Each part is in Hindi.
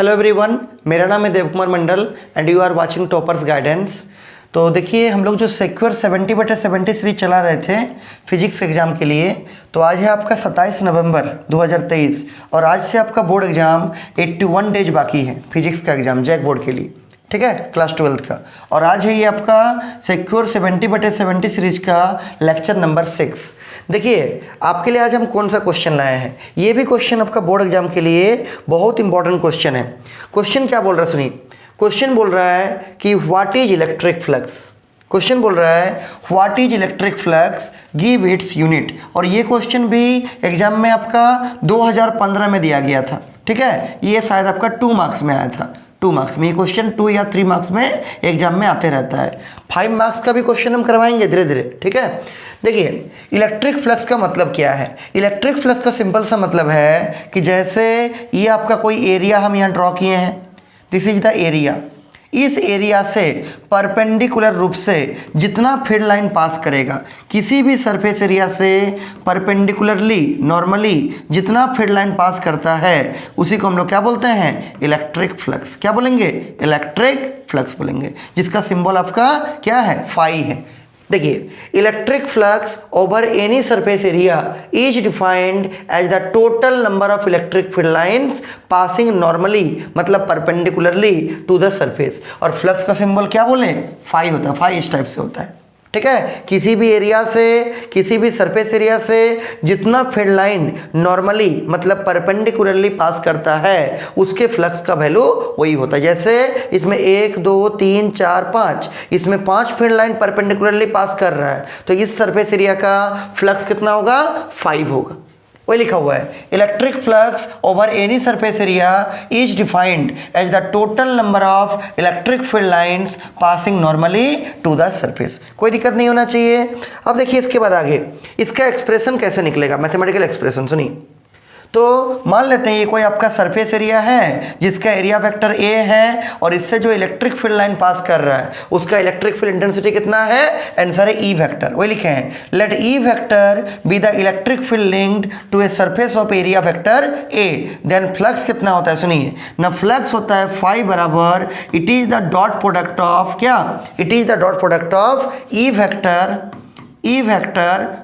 हेलो एवरीवन, मेरा नाम है Dev Kumar Mandal and you are watching toppers guidance. तो देखिए, हम लोग जो सिक्योर 70/70 सीरीज चला रहे थे फिजिक्स एग्ज़ाम के लिए, तो आज है आपका 27 नवंबर 2023 और आज से आपका बोर्ड एग्ज़ाम 81 डेज बाकी है फिजिक्स का एग्ज़ाम जैक बोर्ड के लिए, ठीक है, क्लास 12th का। और आज है ये आपका सिक्योर 70/70 सीरीज का लेक्चर नंबर 6। देखिए, आपके लिए आज हम कौन सा क्वेश्चन लाए हैं। ये भी क्वेश्चन आपका बोर्ड एग्जाम के लिए बहुत इंपॉर्टेंट क्वेश्चन है। क्वेश्चन क्या बोल रहा है सुनिए। क्वेश्चन बोल रहा है कि what is electric flux. Question बोल रहा है what is electric flux, give its unit. और ये क्वेश्चन भी एग्जाम में आपका 2015 में दिया गया था, ठीक है। ये शायद आपका 2 मार्क्स में आया था, 2 मार्क्स में। ये क्वेश्चन 2 या 3 मार्क्स में एग्जाम में आते रहता है। 5 मार्क्स का भी क्वेश्चन हम करवाएंगे धीरे धीरे, ठीक है। देखिए, इलेक्ट्रिक फ्लक्स का मतलब क्या है। इलेक्ट्रिक फ्लक्स का सिंपल सा मतलब है कि जैसे ये आपका कोई एरिया हम यहाँ ड्रॉ किए हैं, दिस इज द एरिया। इस एरिया से परपेंडिकुलर रूप से जितना फील्ड लाइन पास करेगा, किसी भी सरफेस एरिया से परपेंडिकुलरली नॉर्मली जितना फील्ड लाइन पास करता है, उसी को हम लोग क्या बोलते हैं, इलेक्ट्रिक फ्लक्स। क्या बोलेंगे, इलेक्ट्रिक फ्लक्स बोलेंगे, जिसका सिंबल आपका क्या है, फाई है। देखिए, electric flux over any surface area is defined as the total number of electric field lines passing normally, मतलब परपेंडिकुलरली टू द सरफेस। और फ्लक्स का सिंबल क्या बोले, फाई होता है, फाई इस टाइप से होता है, ठीक है। किसी भी एरिया से, किसी भी सरफेस एरिया से जितना फील्ड लाइन नॉर्मली मतलब परपेंडिकुलरली पास करता है, उसके फ्लक्स का वैल्यू वही होता है। जैसे इसमें 1 2 3 4 5, इसमें 5 फील्ड लाइन परपेंडिकुलरली पास कर रहा है, तो इस सरफेस एरिया का फ्लक्स कितना होगा, 5 होगा। वही लिखा हुआ है, electric flux over any surface area is defined as the total number of electric field lines passing normally to the surface. कोई दिक्कत नहीं होना चाहिए। अब देखिए, इसके बाद आगे इसका एक्सप्रेशन कैसे निकलेगा, मैथमेटिकल एक्सप्रेशन सुनिए। तो मान लेते हैं ये कोई आपका सरफेस एरिया है जिसका एरिया वेक्टर ए है, और इससे जो इलेक्ट्रिक फील्ड लाइन पास कर रहा है उसका इलेक्ट्रिक फील्ड इंटेंसिटी कितना है, आंसर है ई वेक्टर। वही लिखे हैं, let E vector be the electric field linked to a surface of area vector A, then flux कितना होता है सुनिए ना, फ्लक्स होता है फाई बराबर it is the dot product of क्या, it is the dot product of E vector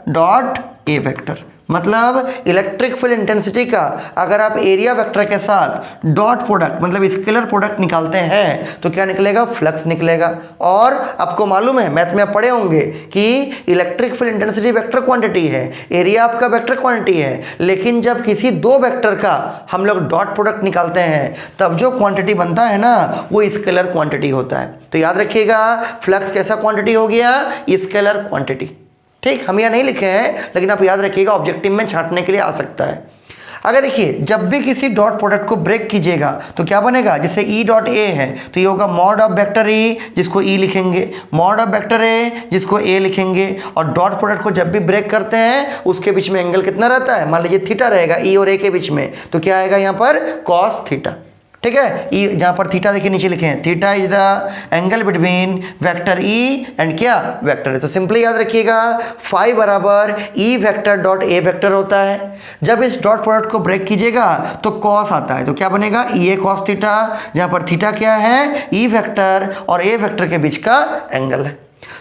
dot A vector. मतलब इलेक्ट्रिक फील्ड इंटेंसिटी का अगर आप एरिया वेक्टर के साथ डॉट प्रोडक्ट मतलब स्केलर प्रोडक्ट निकालते हैं तो क्या निकलेगा, फ्लक्स निकलेगा। और आपको मालूम है, मैथ में आप पढ़े होंगे कि electric field intensity vector quantity है, एरिया आपका वेक्टर क्वांटिटी है, लेकिन जब किसी दो वेक्टर का हम लोग डॉट प्रोडक्ट निकालते हैं तब जो क्वांटिटी बनता है ना, वो स्केलर क्वांटिटी होता है। तो याद रखिएगा, फ्लक्स कैसा क्वांटिटी हो गया, स्केलर क्वांटिटी, ठीक। हम यहाँ नहीं लिखे हैं, लेकिन आप याद रखिएगा, ऑब्जेक्टिव में छांटने के लिए आ सकता है। अगर देखिए, जब भी किसी डॉट प्रोडक्ट को ब्रेक कीजिएगा तो क्या बनेगा, जैसे ई डॉट ए है तो ये होगा मॉड ऑफ वेक्टर ई, जिसको ई लिखेंगे, मॉड ऑफ वेक्टर ए जिसको ए लिखेंगे। और डॉट प्रोडक्ट को जब भी ब्रेक करते हैं उसके बीच में एंगल कितना रहता है, मान लीजिए थीटा रहेगा ई और ए के बीच में, तो क्या आएगा यहाँ पर, कॉस थीटा, ठीक है। ई जहाँ पर थीटा देखिए नीचे लिखे हैं, theta is the angle between vector E and क्या, वेक्टर है। तो सिंपली याद रखिएगा, फाई बराबर ई वेक्टर डॉट ए वेक्टर होता है। जब इस डॉट प्रोडक्ट को ब्रेक कीजिएगा तो कॉस आता है, तो क्या बनेगा, ई ए कॉस थीटा, जहाँ पर थीटा क्या है, ई वेक्टर और ए वेक्टर के बीच का एंगल है।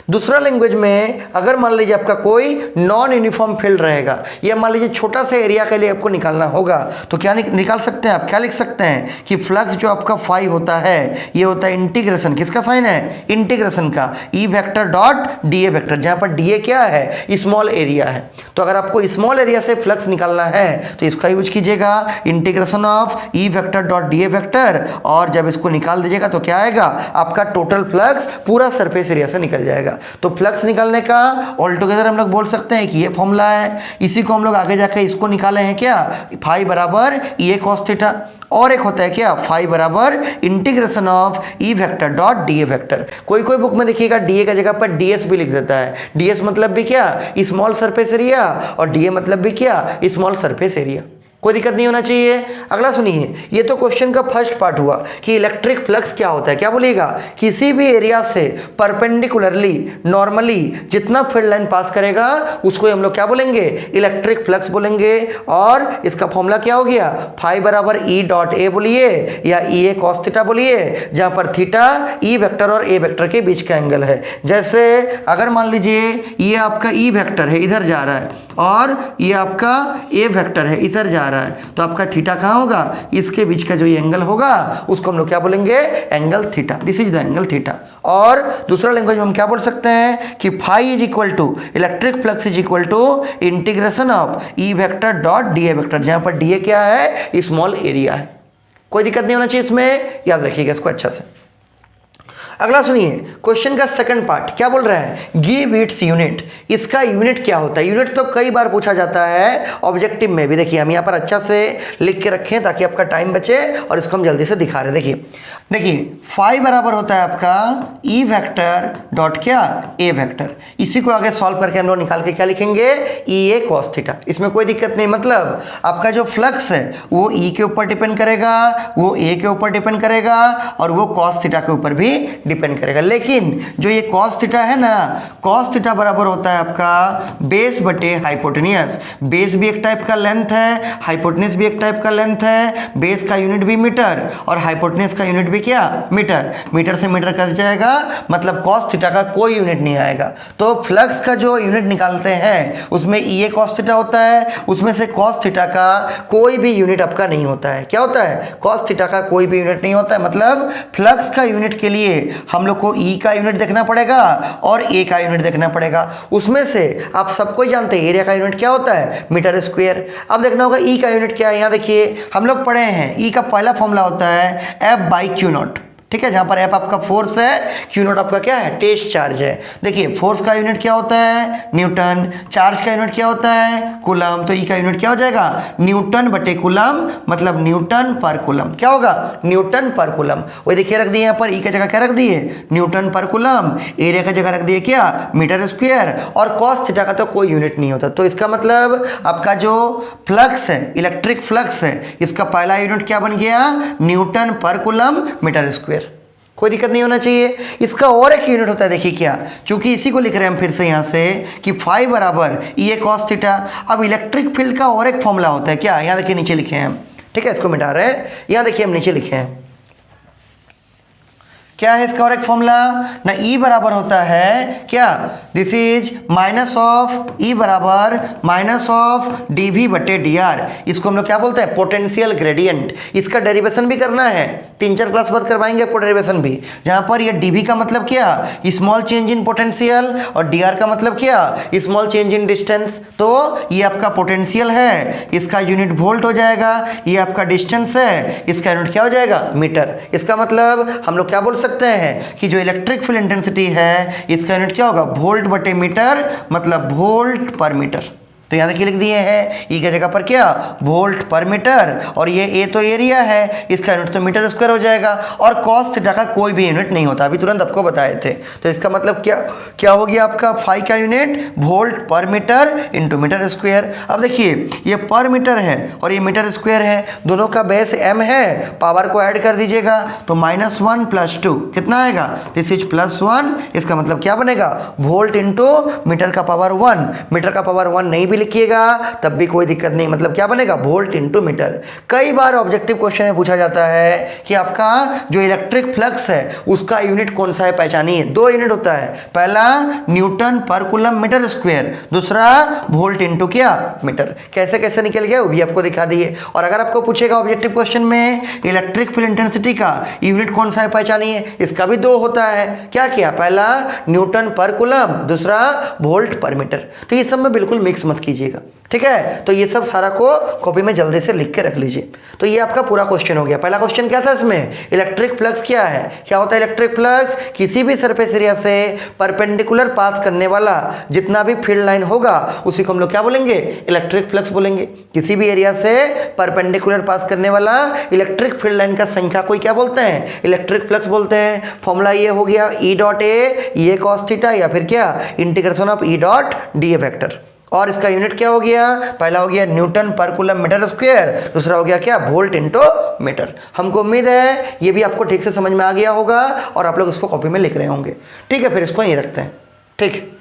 दूसरा लैंग्वेज में अगर मान लीजिए आपका कोई नॉन यूनिफॉर्म फील्ड रहेगा, या मान लीजिए छोटा सा एरिया के लिए आपको निकालना होगा, तो क्या निकाल सकते हैं आप, क्या लिख सकते हैं कि फ्लक्स जो आपका फाई होता है ये होता है इंटीग्रेशन, किसका साइन है, इंटीग्रेशन का, ई vector dot D A vector, जहाँ पर डी ए क्या है, स्मॉल एरिया है। तो अगर आपको स्मॉल एरिया से फ्लक्स निकालना है तो इसका यूज कीजिएगा, integration of E vector dot D A vector, और जब इसको निकाल दीजिएगा तो क्या आएगा, आपका टोटल फ्लक्स पूरा सरफेस एरिया से निकल जाएगा। तो फ्लक्स निकालने का ऑल टुगेदर हम लोग बोल सकते हैं कि ये फॉर्मूला है, इसी को हम लोग आगे जाकर इसको निकाले हैं क्या, फाई बराबर ई ए कॉस थीटा। और एक होता है क्या, फाई बराबर integration of E vector dot D A vector. कोई कोई बुक में देखिएगा डी ए का जगह पर डी एस भी लिख देता है। डी एस मतलब भी क्या, स्मॉल सरफेस एरिया, और डी ए मतलब भी क्या, स्मॉल सरफेस एरिया। कोई दिक्कत नहीं होना चाहिए। अगला सुनिए, ये तो क्वेश्चन का फर्स्ट पार्ट हुआ कि इलेक्ट्रिक फ्लक्स क्या होता है। क्या बोलिएगा, किसी भी एरिया से परपेंडिकुलरली नॉर्मली जितना फील्ड लाइन पास करेगा उसको हम लोग क्या बोलेंगे, इलेक्ट्रिक फ्लक्स बोलेंगे। और इसका फॉर्मूला क्या हो गया, फाई बराबर ई डॉट ए बोलिए या ई ए कॉस थीटा बोलिए, जहां पर थीटा ई वेक्टर और ए वेक्टर के बीच का एंगल है। जैसे अगर मान लीजिए ये आपका ई वेक्टर है, इधर जा रहा है, और ये आपका ए वेक्टर है, इधर जा रहा है, तो आपका थीटा कहाँ होगा, इसके बीच का जो ये एंगल होगा उसको हम लोग क्या बोलेंगे, angle theta. This is the angle theta. और दूसरा लैंग्वेज में हम क्या बोल सकते हैं कि phi is equal to electric flux is equal to integration of E vector dot D A vector, जहां पर डी ए क्या है, स्मॉल एरिया है। कोई दिक्कत नहीं होना चाहिए इसमें, याद रखिएगा इसको अच्छा से। अगला सुनिए, क्वेश्चन का सेकंड पार्ट क्या बोल रहा है, गिव इट्स यूनिट। इसका यूनिट क्या होता है, यूनिट तो कई बार पूछा जाता है ऑब्जेक्टिव में भी। देखिए हम यहाँ पर अच्छा से लिख के रखें ताकि आपका टाइम बचे, और इसको हम जल्दी से दिखा रहे हैं। देखिए फाई बराबर होता है आपका ई वेक्टर डॉट क्या, ए वेक्टर। इसी को आगे सॉल्व करके हम लोग निकाल के क्या लिखेंगे, ई ए कॉस थीटा। इसमें कोई दिक्कत नहीं, मतलब आपका जो फ्लक्स है वो ई के ऊपर डिपेंड करेगा, वो ए के ऊपर डिपेंड करेगा, और वो कॉस थीटा के ऊपर भी डिपेंड करेगा। लेकिन जो ये कॉस थीटा है ना, कॉस थीटा बराबर होता है आपका बेस बटे हाइपोटेनियस। बेस भी एक टाइप का लेंथ है, हाइपोटेनियस भी एक टाइप का लेंथ है। बेस का यूनिट भी मीटर और हाइपोटेनियस का यूनिट भी क्या, मीटर। मीटर से मीटर कट जाएगा, मतलब कॉस थीटा का कोई यूनिट नहीं आएगा। तो फ्लक्स का जो यूनिट निकालते हैं उसमें ई ए कॉस थीटा होता है, उसमें से कॉस थीटा का कोई भी यूनिट आपका नहीं होता है। क्या होता है, कॉस थीटा का कोई भी यूनिट नहीं होता है। मतलब फ्लक्स का यूनिट के लिए हम लोग को ई का यूनिट देखना पड़ेगा और ए का यूनिट देखना पड़ेगा। उसमें से आप सबको ही जानते हैं एरिया का यूनिट क्या होता है, मीटर स्क्वायर। अब देखना होगा ई का यूनिट क्या है। यहाँ देखिए हम लोग पढ़े हैं ई का पहला फॉर्मूला होता है एफ बाई क्यू नॉट, ठीक है, जहां पर एफ आपका फोर्स है, क्यू नॉट आपका क्या है, टेस्ट चार्ज है। देखिए फोर्स का यूनिट क्या होता है, न्यूटन। चार्ज का यूनिट क्या होता है, कूलम। तो ई का यूनिट क्या हो जाएगा, न्यूटन बटे कूलम, मतलब न्यूटन पर कूलम। क्या होगा, न्यूटन पर कूलम। वही देखिए रख दिए यहाँ पर, ई का जगह क्या रख दिए, न्यूटन पर कूलम। एरिया का जगह रख दिए क्या, मीटर स्क्वायर। और कॉस थीटा का तो कोई यूनिट नहीं होता। तो इसका मतलब आपका जो फ्लक्स है, इलेक्ट्रिक फ्लक्स है, इसका पहला यूनिट क्या बन गया, न्यूटन पर कूलम मीटर स्क्वायर। कोई दिक्कत नहीं होना चाहिए। इसका और एक यूनिट होता है, देखिए क्या, चूंकि इसी को लिख रहे हैं हम फिर से यहाँ से कि फाई बराबर ई ए कॉस थीटा। अब इलेक्ट्रिक फील्ड का और एक फॉर्मूला होता है, क्या, यहाँ देखिए नीचे लिखे हैं हम, ठीक है, इसको मिटा रहे हैं। यहाँ देखिए हम नीचे लिखे हैं, क्या है इसका और एक फॉर्मूला ना, ई बराबर होता है क्या, दिस इज माइनस ऑफ ई बराबर माइनस ऑफ डी वी बटे डी आर। इसको हम लोग क्या बोलते हैं, पोटेंशियल ग्रेडियंट। इसका डेरिवेशन भी करना है, 3-4 क्लास बाद करवाएंगे आपको डेरिवेशन भी, जहां पर ये डी वी का मतलब क्या, स्मॉल चेंज इन पोटेंशियल, और डी आर का मतलब क्या, स्मॉल चेंज इन डिस्टेंस। तो ये आपका पोटेंशियल है, इसका यूनिट वोल्ट हो जाएगा। ये आपका डिस्टेंस है, इसका यूनिट क्या हो जाएगा, मीटर। इसका मतलब हम लोग क्या बोल सकते हैं कि जो इलेक्ट्रिक फील्ड इंटेंसिटी है इसका यूनिट क्या होगा, वोल्ट बटे मीटर, मतलब वोल्ट पर मीटर। तो यहाँ देखिए लिख दिए हैं ई की जगह पर क्या, वोल्ट पर मीटर, और ये ए तो एरिया है, इसका यूनिट तो मीटर स्क्वायर हो जाएगा। और कॉस थीटा का कोई भी यूनिट नहीं होता, अभी तुरंत आपको बताए थे। तो इसका मतलब क्या हो गया आपका, फाई का यूनिट वोल्ट पर मीटर इंटू मीटर स्क्वायर। अब देखिए ये पर मीटर है और ये मीटर स्क्वायर है, दोनों का बेस एम है, पावर को ऐड कर दीजिएगा तो -1 + 2 कितना आएगा, दिस इज +1। इसका मतलब क्या बनेगा, वोल्ट इंटू मीटर का पावर 1। मीटर का पावर 1 नहीं लिखिएगा तब भी कोई दिक्कत नहीं, मतलब क्या बनेगा, वोल्ट इंटू मीटर। कई बार ऑब्जेक्टिव क्वेश्चन में पूछा जाता है कि आपका जो इलेक्ट्रिक फ्लक्स है उसका यूनिट कौन सा है, पहचानिए। 2 यूनिट होता है, पहला न्यूटन पर कूलम मीटर स्क्वायर, दूसरा वोल्ट इंटू क्या, मीटर। कैसे कैसे निकल गया वो भी आपको दिखा दिए। और अगर आपको पूछेगा ऑब्जेक्टिव क्वेश्चन में इलेक्ट्रिक फील्ड इंटेंसिटी का यूनिट कौन सा है, पहचानिए, इसका भी 2 होता है। क्या किया, पहला न्यूटन पर कूलम, दूसरा वोल्ट पर मीटर। तो ये सब में बिल्कुल मिक्स मत कीजिएगा, ठीक है। तो ये सब सारा को कॉपी में जल्दी से लिख के रख लीजिए। तो ये आपका पूरा क्वेश्चन हो गया। पहला क्वेश्चन क्या था इसमें, इलेक्ट्रिक फ्लक्स क्या है, क्या होता है इलेक्ट्रिक फ्लक्स, किसी भी सरफेस एरिया से परपेंडिकुलर पास करने वाला जितना भी फील्ड लाइन होगा उसी को हम लोग क्या बोलेंगे, इलेक्ट्रिक फ्लक्स बोलेंगे। किसी भी एरिया से परपेंडिकुलर पास करने वाला इलेक्ट्रिक फील्ड लाइन का संख्या कोई क्या बोलते हैं, इलेक्ट्रिक फ्लक्स बोलते हैं। फॉर्मूला ये हो गया ई डॉट ए, ये कॉस थीटा, या फिर क्या, integration of E dot D A vector. और इसका यूनिट क्या हो गया, पहला हो गया न्यूटन पर कूलम मीटर स्क्वायर, दूसरा हो गया क्या, वोल्ट इंटू मीटर। हमको उम्मीद है ये भी आपको ठीक से समझ में आ गया होगा और आप लोग इसको कॉपी में लिख रहे होंगे। ठीक है, फिर इसको यहीं रखते हैं। ठीक।